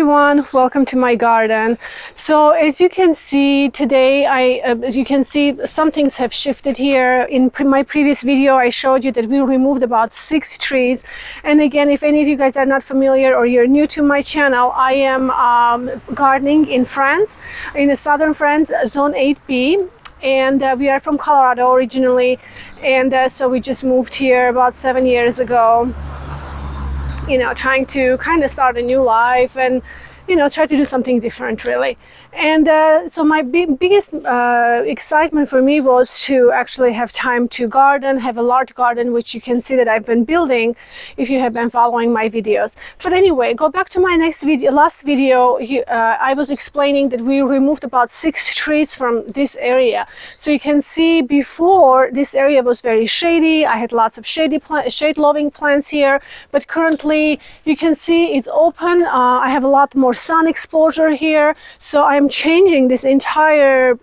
everyone, welcome to my garden. So as you can see today, you can see some things have shifted here. In my previous video I showed you that we removed about 6 trees, and again, if any of you guys are not familiar or you're new to my channel, I am gardening in France, in the southern France, zone 8B, and we are from Colorado originally, and so we just moved here about 7 years ago, you know, trying to kind of start a new life and, you know, try to do something different, really. And so my biggest excitement for me was to actually have time to garden, have a large garden, which you can see that I've been building if you have been following my videos. But anyway, go back to my last video. I was explaining that we removed about 6 trees from this area. So you can see before, this area was very shady. I had lots of shade-loving plants here, but currently you can see it's open. I have a lot more sun exposure here, so I'm changing this entire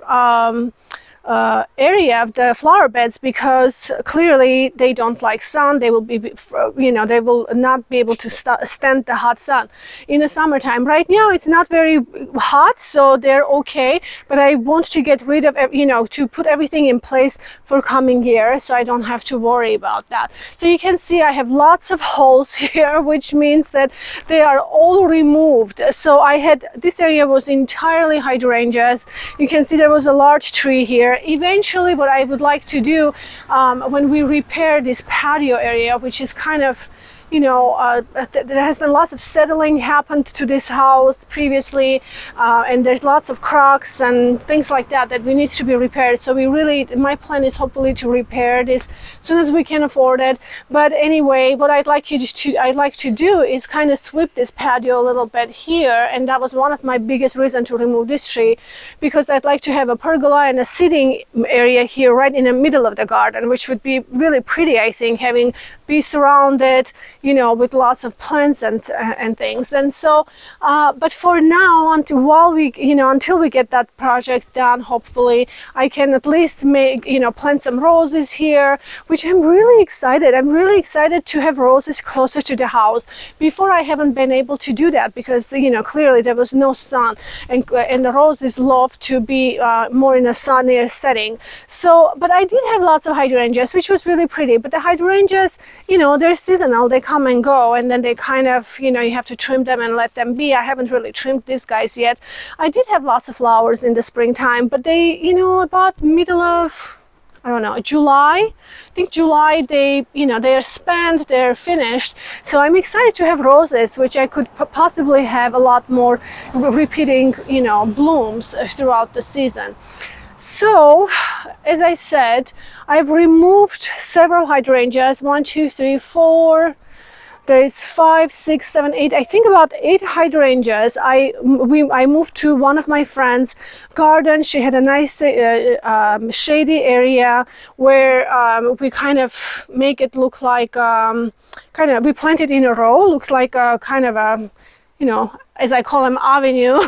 area of the flower beds because clearly they don't like sun. They will be, you know, they will not be able to stand the hot sun in the summertime. Right now it's not very hot, so they're okay, but I want to get rid of, you know, to put everything in place for coming year, so I don't have to worry about that. So you can see I have lots of holes here, which means that they are all removed. So I had, this area was entirely hydrangeas. You can see there was a large tree here. Eventually, what I would like to do when we repair this patio area, which is kind of, you know, there has been lots of settling happened to this house previously, and there's lots of cracks and things like that that we need to be repaired. So we really, my plan is hopefully to repair this as soon as we can afford it. But anyway, what I'd like to do is kind of sweep this patio a little bit here, and that was one of my biggest reasons to remove this tree, because I'd like to have a pergola and a sitting area here right in the middle of the garden, which would be really pretty, I think, be surrounded, you know, with lots of plants and things. And so, but for now, until we get that project done, hopefully I can at least make, you know, plant some roses here, which I'm really excited. I'm really excited to have roses closer to the house. Before, I haven't been able to do that because, you know, clearly there was no sun, and the roses love to be more in a sunnier setting. So, but I did have lots of hydrangeas, which was really pretty. But the hydrangeas, you know, they're seasonal. They come and go, and then they kind of, you know, you have to trim them and let them be. I haven't really trimmed these guys yet. I did have lots of flowers in the springtime, but they, you know, about middle of, I don't know, July. I think July, they, you know, they're spent, they're finished. So I'm excited to have roses, which I could possibly have a lot more repeating, you know, blooms throughout the season. So, as I said, I've removed several hydrangeas. 1, 2, 3, 4. There is 5, 6, 7, 8. I think about 8 hydrangeas. I moved to one of my friends' garden. She had a nice shady area where we kind of make it look like we plant it in a row. Looks like a kind of a, you know, as I call them, avenue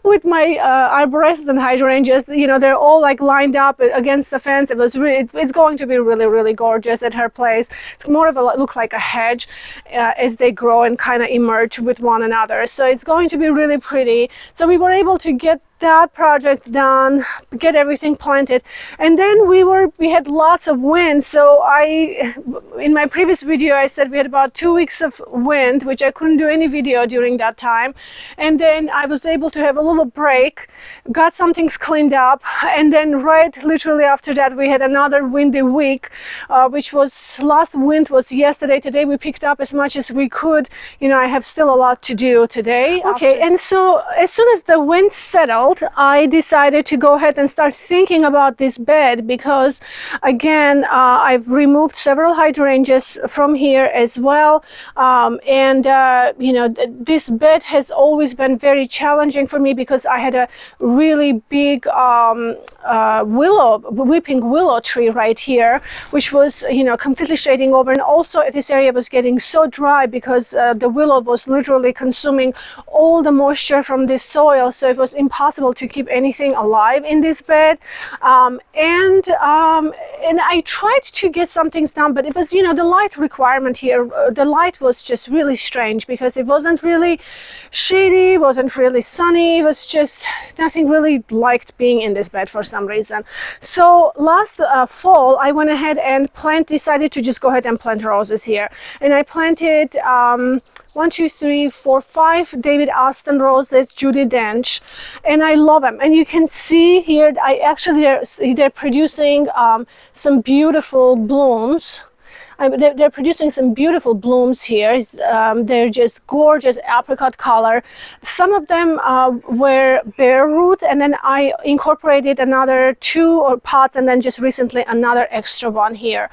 with my arborescens and hydrangeas. You know, they're all like lined up against the fence. It's going to be really, really gorgeous at her place. It's more of a look like a hedge as they grow and kind of emerge with one another. So it's going to be really pretty. So we were able to get that project done, get everything planted, and then we had lots of wind. So in my previous video I said we had about 2 weeks of wind, which I couldn't do any video during that time, and then I was able to have a little break, got some things cleaned up, and then right literally after that we had another windy week, which was, last wind was yesterday. Today we picked up as much as we could. You know, I have still a lot to do today. Okay, and so as soon as the wind settled, I decided to go ahead and start thinking about this bed, because again, I've removed several hydrangeas from here as well, and you know, this bed has always been very challenging for me because I had a really big weeping willow tree right here, which was, you know, completely shading over, and also this area was getting so dry because the willow was literally consuming all the moisture from this soil, so it was impossible impossible to keep anything alive in this bed. And I tried to get some things done, but it was, you know, the light requirement here, the light was just really strange because it wasn't really shady, wasn't really sunny, it was just nothing really liked being in this bed for some reason. So last fall, I went ahead and decided to just go ahead and plant roses here. And I planted 1, 2, 3, 4, 5 David Austin roses, Judi Dench, and I love them. And you can see here, they're producing some beautiful blooms. They're producing some beautiful blooms here. They're just gorgeous apricot color. Some of them were bare root, and then I incorporated another 2 pots, and then just recently another extra one here.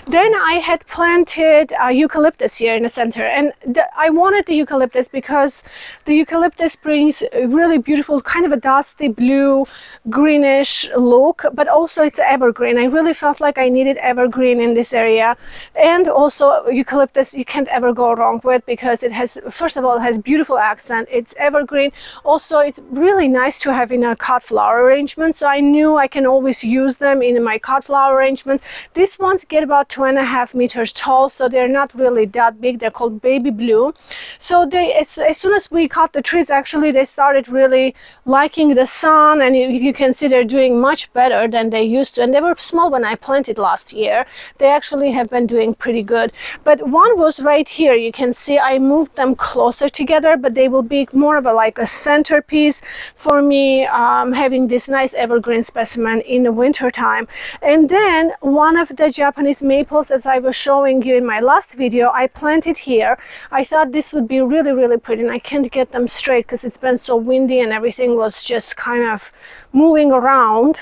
Then I had planted eucalyptus here in the center, and I wanted the eucalyptus because the eucalyptus brings a really beautiful kind of a dusty blue greenish look, but also it's evergreen. I really felt like I needed evergreen in this area. And also eucalyptus you can't ever go wrong with because it has, first of all, it has beautiful accent, it's evergreen. Also, it's really nice to have in a cut flower arrangement, so I knew I can always use them in my cut flower arrangements. These ones get about 2.5 meters tall, so they're not really that big. They're called baby blue. So as soon as we cut the trees, actually they started really liking the sun, and you can see they're doing much better than they used to. And they were small when I planted last year. They actually have been doing pretty good. But one was right here. You can see I moved them closer together, but they will be more of like a centerpiece for me, having this nice evergreen specimen in the winter time. And then one of the Japanese maples, as I was showing you in my last video, I planted here. I thought this would be really, really pretty, and I can't get them straight because it's been so windy and everything was just kind of moving around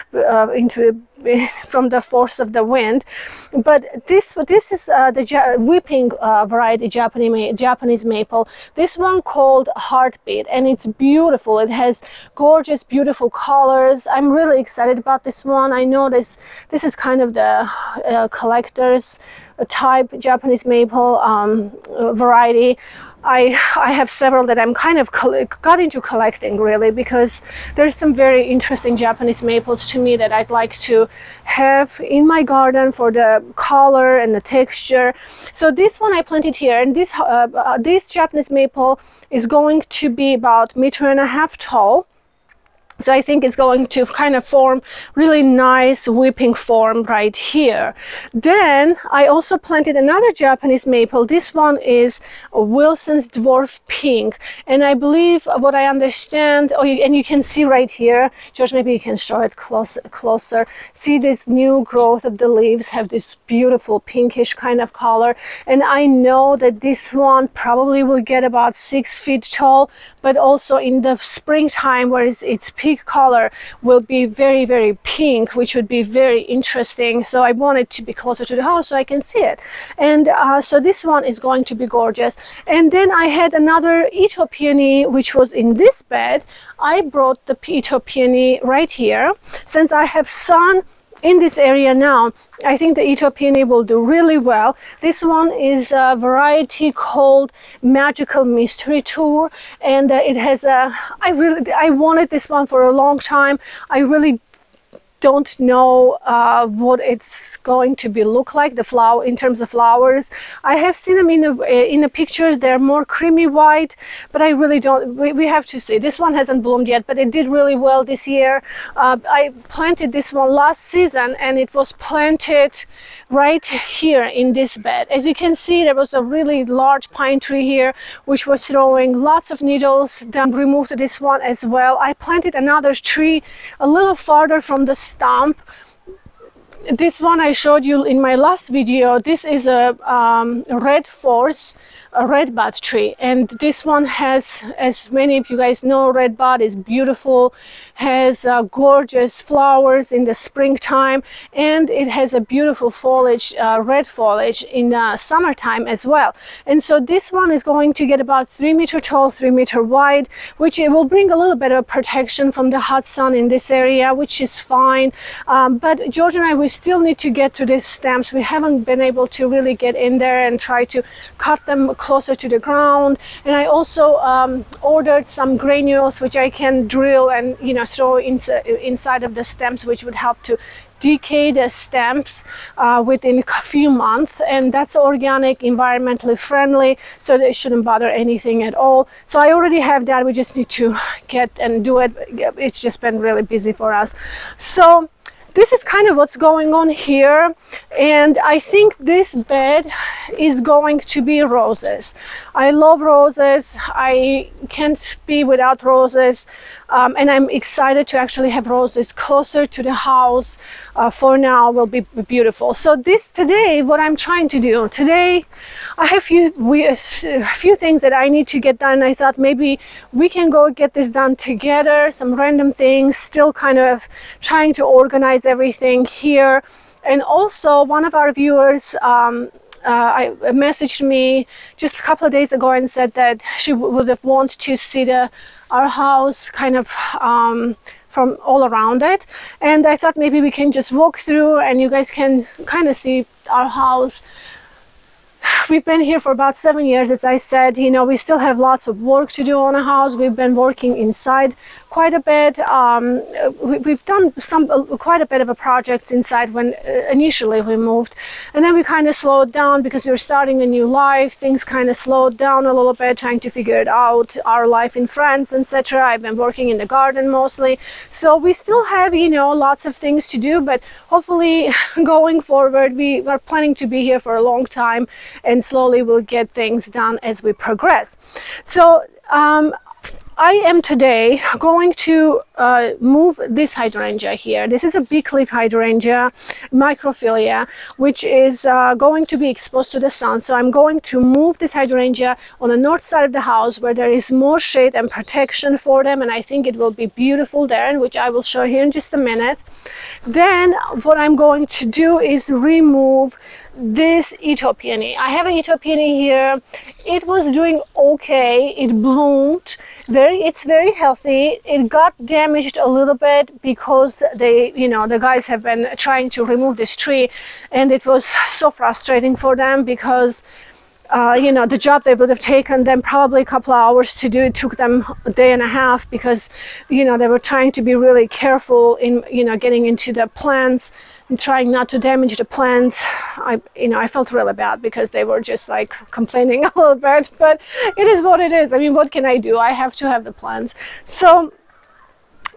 from the force of the wind. But this is the weeping variety Japanese maple. This one called Heartbeat, and it's beautiful. It has gorgeous, beautiful colors. I'm really excited about this one. I know this is kind of the collector's type Japanese maple variety. I have several that I'm kind of got into collecting, really, because there's some very interesting Japanese maples to me that I'd like to have in my garden for the color and the texture. So this one I planted here, and this Japanese maple is going to be about 1.5 meters tall. So I think it's going to kind of form really nice whipping form right here. Then I also planted another Japanese maple. This one is Wilson's Dwarf Pink. And I believe what I understand, and you can see right here, George, maybe you can show it closer. See this new growth of the leaves have this beautiful pinkish kind of color. And I know that this one probably will get about 6 feet tall, but also in the springtime where its peak color will be very, very pink, which would be very interesting. So I want it to be closer to the house so I can see it. And so this one is going to be gorgeous. And then I had another Ito peony, which was in this bed. I brought the Ito peony right here. Since I have sun in this area now, I think the Ito peony will do really well. This one is a variety called Magical Mystery Tour, and it has I wanted this one for a long time. I really don't know what it's going to be look like, the flower in terms of flowers. I have seen them in the pictures. They're more creamy white, but I really don't. We have to see. This one hasn't bloomed yet, but it did really well this year. I planted this one last season, and it was planted right here in this bed. As you can see, there was a really large pine tree here which was throwing lots of needles. Then removed this one as well. I planted another tree a little farther from the stump. This one I showed you in my last video. This is a red force, a red bud tree, and this one has, as many of you guys know, red bud is beautiful, has gorgeous flowers in the springtime, and it has a beautiful foliage, red foliage in summertime as well. And so this one is going to get about 3 meter tall, 3 meter wide, which it will bring a little bit of protection from the hot sun in this area, which is fine. But George and I, we still need to get to these stems. We haven't been able to really get in there and try to cut them closer to the ground. And I also ordered some granules which I can drill and throw inside of the stems, which would help to decay the stems within a few months, and that's organic, environmentally friendly, so they shouldn't bother anything at all. So I already have that. We just need to get and do it. It's just been really busy for us. So this is kind of what's going on here, and I think this bed is going to be roses. I love roses. I can't be without roses, and I'm excited to actually have roses closer to the house. For now, will be beautiful. So today, what I'm trying to do today, I have a few things that I need to get done. I thought maybe we can go get this done together. Some random things, still kind of trying to organize everything here. And also, one of our viewers I messaged me just a couple of days ago and said that she would have wanted to see our house kind of from all around it, and I thought maybe we can just walk through and you guys can kind of see our house. We've been here for about 7 years, as I said. We still have lots of work to do on a house. We've been working inside quite a bit. We've done quite a bit of a project inside when initially we moved, and then we kind of slowed down because we were starting a new life. Things kind of slowed down a little bit, trying to figure it out, our life in France, etc. I've been working in the garden mostly, so we still have lots of things to do, but hopefully going forward we are planning to be here for a long time, and slowly we'll get things done as we progress. So I am today going to move this hydrangea here. This is a big leaf hydrangea, microphylla, which is going to be exposed to the sun. So I'm going to move this hydrangea on the north side of the house where there is more shade and protection for them, and I think it will be beautiful there, and which I will show here in just a minute. Then what I'm going to do is remove this Ito peony. I have an Ito peony here. It was doing okay. It bloomed. It's very healthy. It got damaged a little bit because the guys have been trying to remove this tree, and it was so frustrating for them because the job they would have taken them probably a couple of hours to do, it took them a day and a half because they were trying to be really careful in getting into the plants and trying not to damage the plants. I felt really bad because they were just like complaining a little bit, but it is what it is. I mean, what can I do? I have to have the plants. So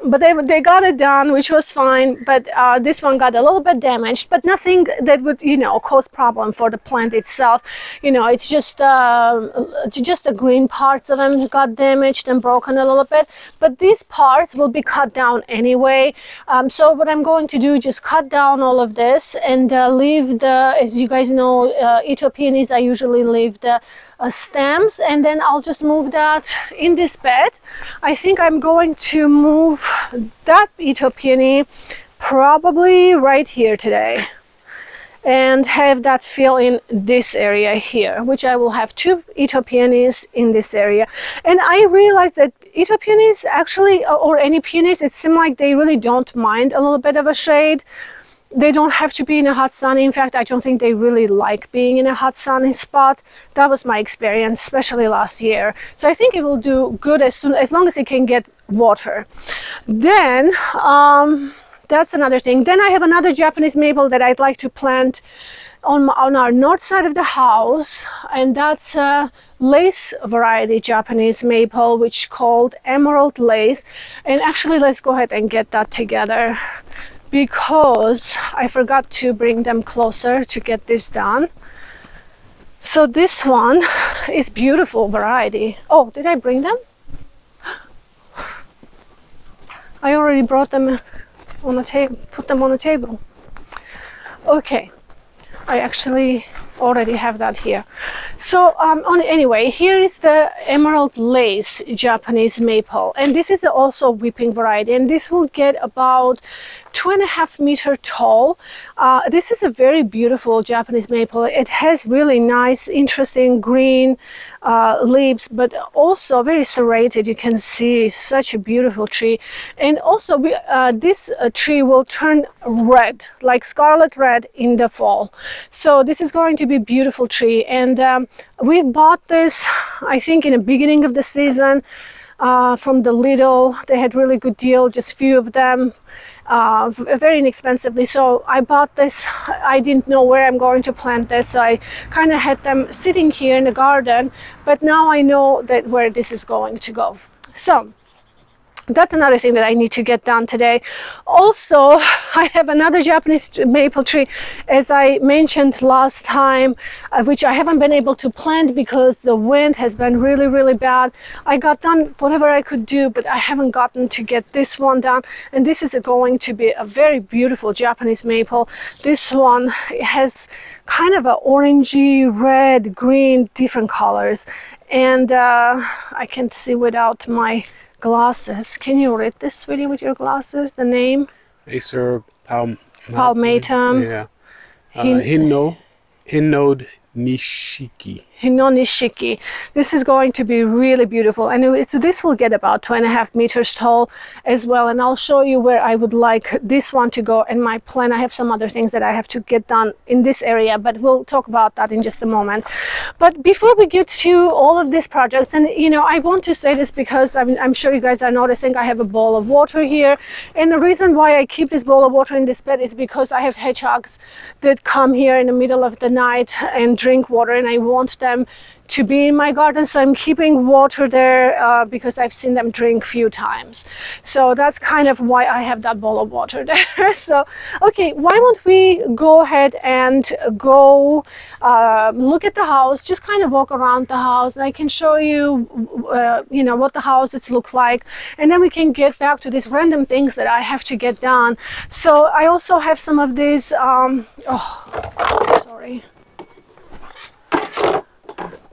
but they got it done, which was fine. But this one got a little bit damaged, but nothing that would cause problem for the plant itself. It's just the green parts of them got damaged and broken a little bit. But these parts will be cut down anyway. So what I'm going to do is just cut down all of this and leave as you guys know, Ito peonies, I usually leave the stems, and then I'll just move that in this bed. I think I'm going to move that Ito peony probably right here today and have that fill in this area here, which I will have 2 Ito peonies in this area. And I realized that Ito peonies actually, or any peonies, it seems like they really don't mind a little bit of a shade. They don't have to be in a hot sun. In fact, I don't think they really like being in a hot sunny spot. That was my experience, especially last year. So I think it will do good as long as it can get water. Then that's another thing. Then I have another Japanese maple that I'd like to plant on our north side of the house, and that's a lace variety Japanese maple, which is called Emerald Lace. And actually, let's go ahead and get that together, because I forgot to bring them closer to get this done. So this one is beautiful variety. Oh, did I bring them? I already brought them on the table, put them on the table. Okay, I actually already have that here. So anyway, here is the emerald lace Japanese maple, and this is also weeping variety, and this will get about 2.5 meters tall. This is a very beautiful Japanese maple. It has really nice, interesting green leaves, but also very serrated. You can see such a beautiful tree. And also this tree will turn red, like scarlet red in the fall. So this is going to be a beautiful tree. And we bought this, I think, in the beginning of the season from the Lidl. They had really good deal, just few of them. Very inexpensively. So I bought this. I didn't know where I'm going to plant this, so I kind of had them sitting here in the garden, but now I know that where this is going to go. So that's another thing that I need to get done today. Also, I have another Japanese maple tree, as I mentioned last time, which I haven't been able to plant because the wind has been really, really bad. I got done whatever I could do, but I haven't gotten to get this one done. And this is going to be a very beautiful Japanese maple. This one has kind of an orangey, red, green, different colors. And I can't see without my glasses. Can you read this, sweetie, with your glasses? The name? Acer palmatum. Yeah. Hinode Nishiki. Hinonishiki. This is going to be really beautiful, and this will get about 2.5 meters tall as well, and I'll show you where I would like this one to go and my plan. I have some other things that I have to get done in this area, but we'll talk about that in just a moment. But before we get to all of these projects, and you know, I want to say this because I'm sure you guys are noticing I have a bowl of water here, and the reason why I keep this bowl of water in this bed is because I have hedgehogs that come here in the middle of the night and drink water, and I want them to be in my garden, so I'm keeping water there because I've seen them drink a few times. So that's kind of why I have that bowl of water there. So okay, why don't we go ahead and go look at the house, just kind of walk around the house, and I can show you you know, what the houses look like, and then we can get back to these random things that I have to get done. So I also have some of these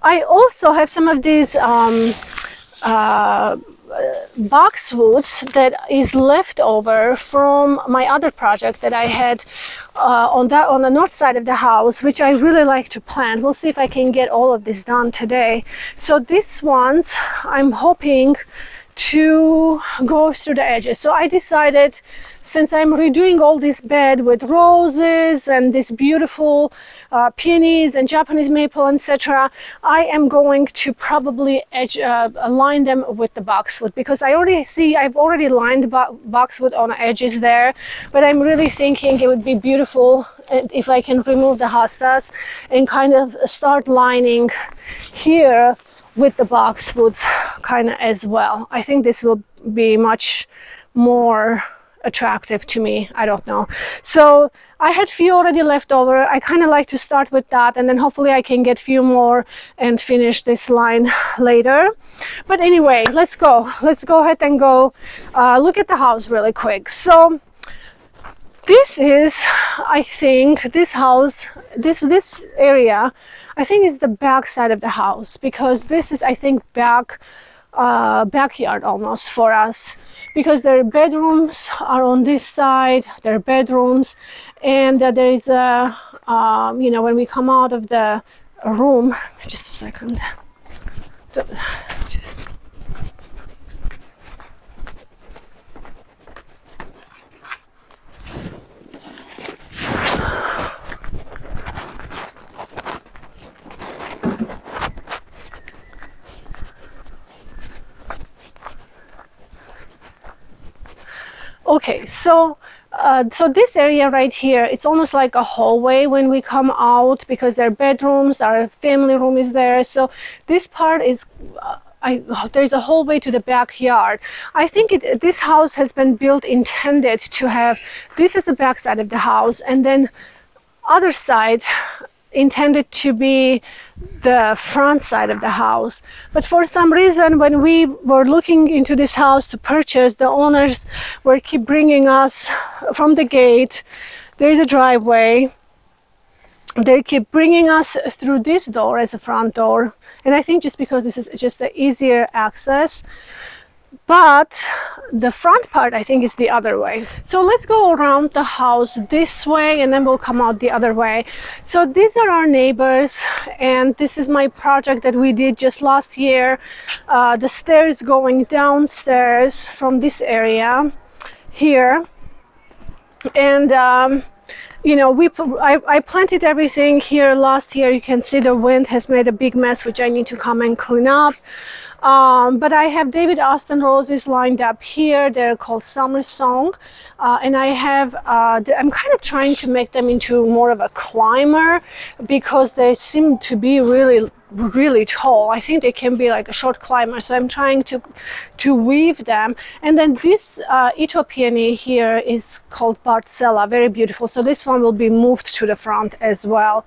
I also have some of these boxwoods that is left over from my other project that I had on the north side of the house, which I really like to plant. We'll see if I can get all of this done today. So these ones I'm hoping to go through the edges. So I decided, since I'm redoing all this bed with roses and this beautiful peonies and Japanese maple, etc., I am going to probably line them with the boxwood, because I've already lined the boxwood on the edges there, but I'm really thinking it would be beautiful if I can remove the hostas and kind of start lining here with the boxwoods kind of as well. I think this will be much more attractive to me. I don't know. So I had few already left over. I kind of like to start with that, and then hopefully I can get few more and finish this line later. But anyway, let's go ahead and go look at the house really quick. So this is, I think, this house, this area, I think is the back side of the house, because this is, I think, backyard almost for us, because their bedrooms are on this side, their bedrooms, and there is a, you know, when we come out of the room, just a second. Okay, so this area right here, it's almost like a hallway when we come out, because their bedrooms, our family room is there. So this part is, there's a hallway to the backyard. I think this house has been built intended to have this as the back side of the house, and then other side intended to be the front side of the house. But for some reason, when we were looking into this house to purchase, the owners were keep bringing us from the gate. There is a driveway, they keep bringing us through this door as a front door, and I think just because this is just the easier access. But the front part, I think, is the other way. So let's go around the house this way, and then we'll come out the other way. So these are our neighbors, and this is my project that we did just last year. The stairs going downstairs from this area here. And you know, I planted everything here last year. You can see the wind has made a big mess, which I need to come and clean up. But I have David Austin roses lined up here. They're called Summer Song. And I have, I'm kind of trying to make them into more of a climber because they seem to be really tall. I think they can be like a short climber. So I'm trying to weave them. And then this Ito peony here is called Barcella, very beautiful. So this one will be moved to the front as well.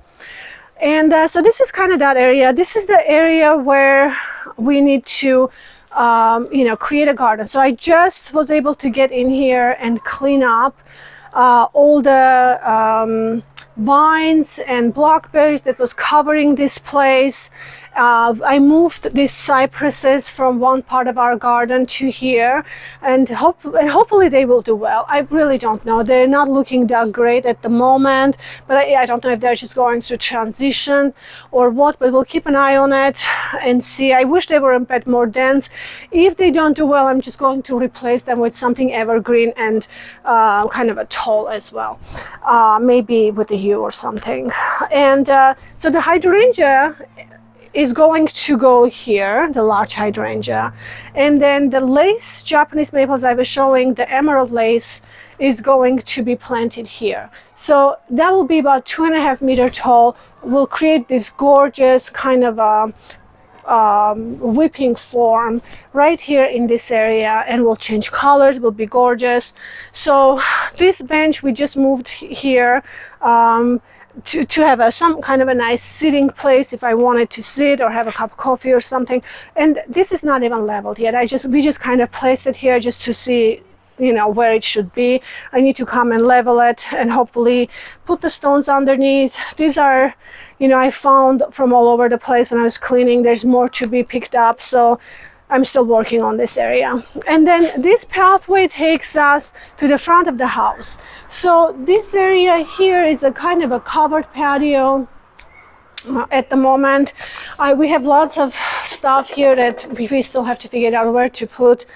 And so this is kind of that area. This is the area where we need to, you know, create a garden. So I just was able to get in here and clean up all the vines and blackberries that was covering this place. I moved these cypresses from one part of our garden to here, and hopefully they will do well. I really don't know. They're not looking that great at the moment, but I don't know if they're just going through transition or what, but we'll keep an eye on it and see. I wish they were a bit more dense. If they don't do well, I'm just going to replace them with something evergreen and kind of a tall as well, maybe with a yew or something. And so the hydrangea is going to go here, the large hydrangea, and then the lace Japanese maples I was showing, the emerald lace, is going to be planted here. So that will be about 2.5 meters tall. Will create this gorgeous kind of a whipping form right here in this area, and will change colors, will be gorgeous. So this bench we just moved here to have some kind of a nice sitting place if I wanted to sit or have a cup of coffee or something. And this is not even leveled yet. We just kind of placed it here just to see, you know, where it should be. I need to come and level it and hopefully put the stones underneath. These are, you know, I found from all over the place when I was cleaning. There's more to be picked up, so I'm still working on this area. And then this pathway takes us to the front of the house. So this area here is a kind of a covered patio at the moment. We have lots of stuff here that we still have to figure out where to put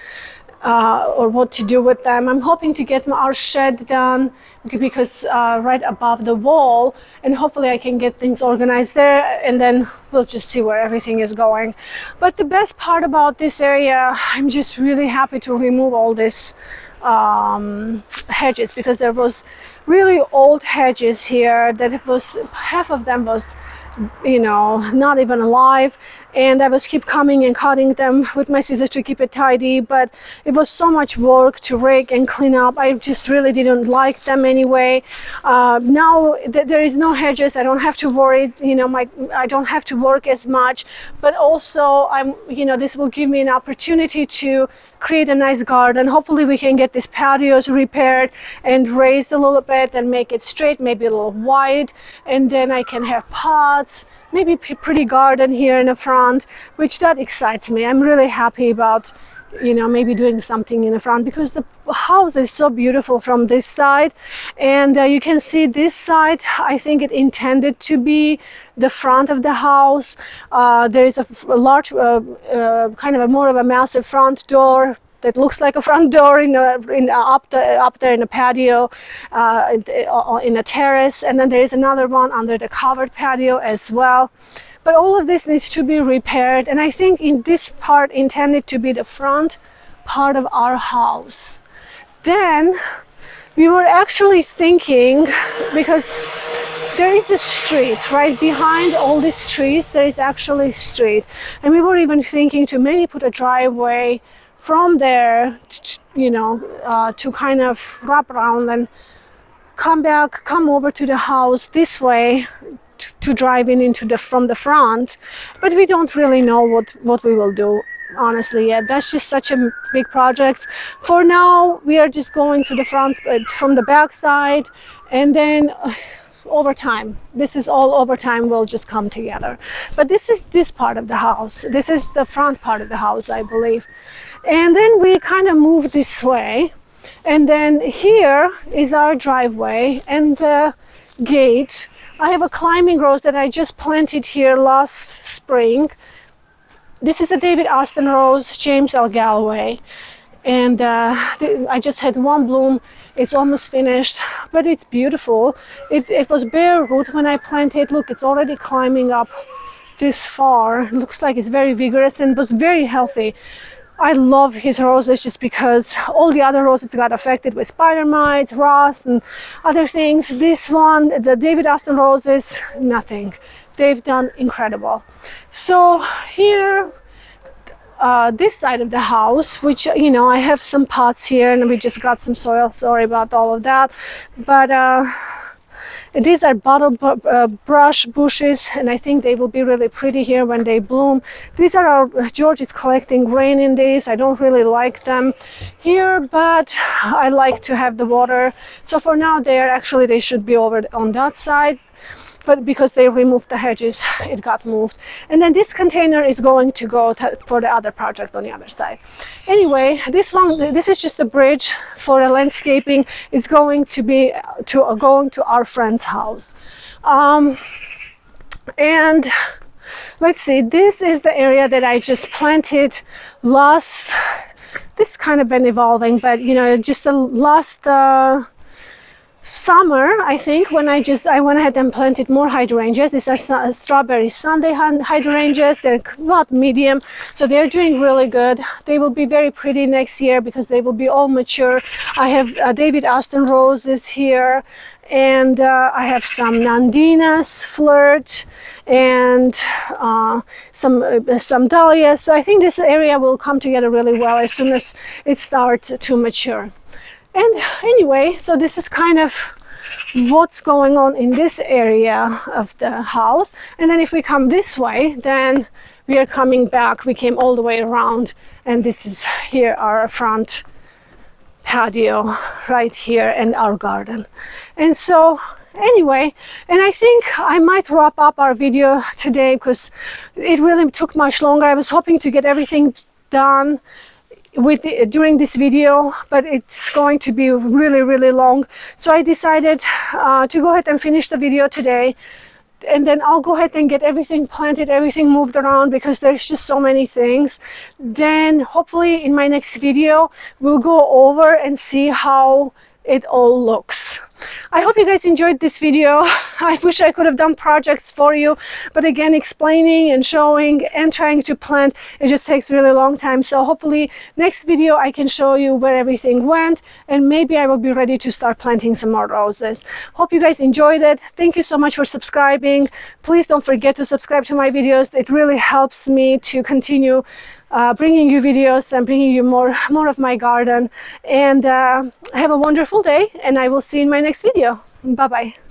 or what to do with them. I'm hoping to get our shed done because right above the wall, and hopefully I can get things organized there, and then we'll just see where everything is going. But the best part about this area, I'm just really happy to remove all this hedges, because there was really old hedges here that it was, half of them was, you know, not even alive, and I was keep coming and cutting them with my scissors to keep it tidy, but it was so much work to rake and clean up. I just really didn't like them anyway. Now that there is no hedges, I don't have to worry, you know, I don't have to work as much, but also you know, this will give me an opportunity to create a nice garden. Hopefully we can get these patios repaired and raised a little bit and make it straight, maybe a little wide, and then I can have pots, maybe pretty garden here in the front, which that excites me. I'm really happy about, you know, maybe doing something in the front, because the house is so beautiful from this side, and you can see this side, I think it intended to be the front of the house. There is a large kind of a more of a massive front door that looks like a front door up there in a patio, in a terrace, and then there is another one under the covered patio as well. But all of this needs to be repaired, and I think in this part intended to be the front part of our house. Then we were actually thinking, because there is a street right behind all these trees, there is actually a street, and we were even thinking to maybe put a driveway from there, you know, to kind of wrap around and come over to the house this way, to drive in from the front. But we don't really know what we will do, honestly, yet. That's just such a big project. For now, we are just going to the front from the back side, and then over time. This is all over time will just come together. But this is this part of the house. This is the front part of the house, I believe. And then we kind of move this way. And then here is our driveway and the gate. I have a climbing rose that I just planted here last spring. This is a David Austin rose, James L. Galloway. And I just had one bloom. It's almost finished, but it's beautiful. It was bare root when I planted. Look, it's already climbing up this far. It looks like it's very vigorous and was very healthy. I love his roses just because all the other roses got affected with spider mites, rust, and other things. This one, the David Austin roses, nothing. They've done incredible. So here, this side of the house, which, you know, I have some pots here and we just got some soil. Sorry about all of that. But these are bottle brush bushes, and I think they will be really pretty here when they bloom. These are our, George is collecting grain in these. I don't really like them here, but I like to have the water. So for now, they should be over on that side. But because they removed the hedges, it got moved. And then this container is going to go for the other project on the other side. Anyway, this is just a bridge for the landscaping. It's going to be going to our friend's house. And let's see, this is the area that I just planted last. This kind of been evolving, but you know, just the last. Summer, I think, when I went ahead and planted more hydrangeas. These are strawberry Sunday hydrangeas. They're not medium, so they're doing really good. They will be very pretty next year because they will be all mature. I have David Austin roses here, and I have some Nandinas, Flirt, and some dahlias. So I think this area will come together really well as soon as it starts to mature. And anyway, so this is kind of what's going on in this area of the house. And then if we come this way, then we are coming back. We came all the way around, and this is here our front patio right here, and our garden. And so anyway, and I think I might wrap up our video today because it really took much longer. I was hoping to get everything done during this video, but it's going to be really, really long. So I decided to go ahead and finish the video today, and then I'll go ahead and get everything planted, everything moved around, because there's just so many things. Then hopefully in my next video we'll go over and see how it all looks. I hope you guys enjoyed this video. I wish I could have done projects for you, but again, explaining and showing and trying to plant, it just takes a really long time. So hopefully next video I can show you where everything went, and maybe I will be ready to start planting some more roses. Hope you guys enjoyed it. Thank you so much for subscribing. Please don't forget to subscribe to my videos. It really helps me to continue bringing you videos and bringing you more of my garden. And have a wonderful day, and I will see you in my next video. Bye bye.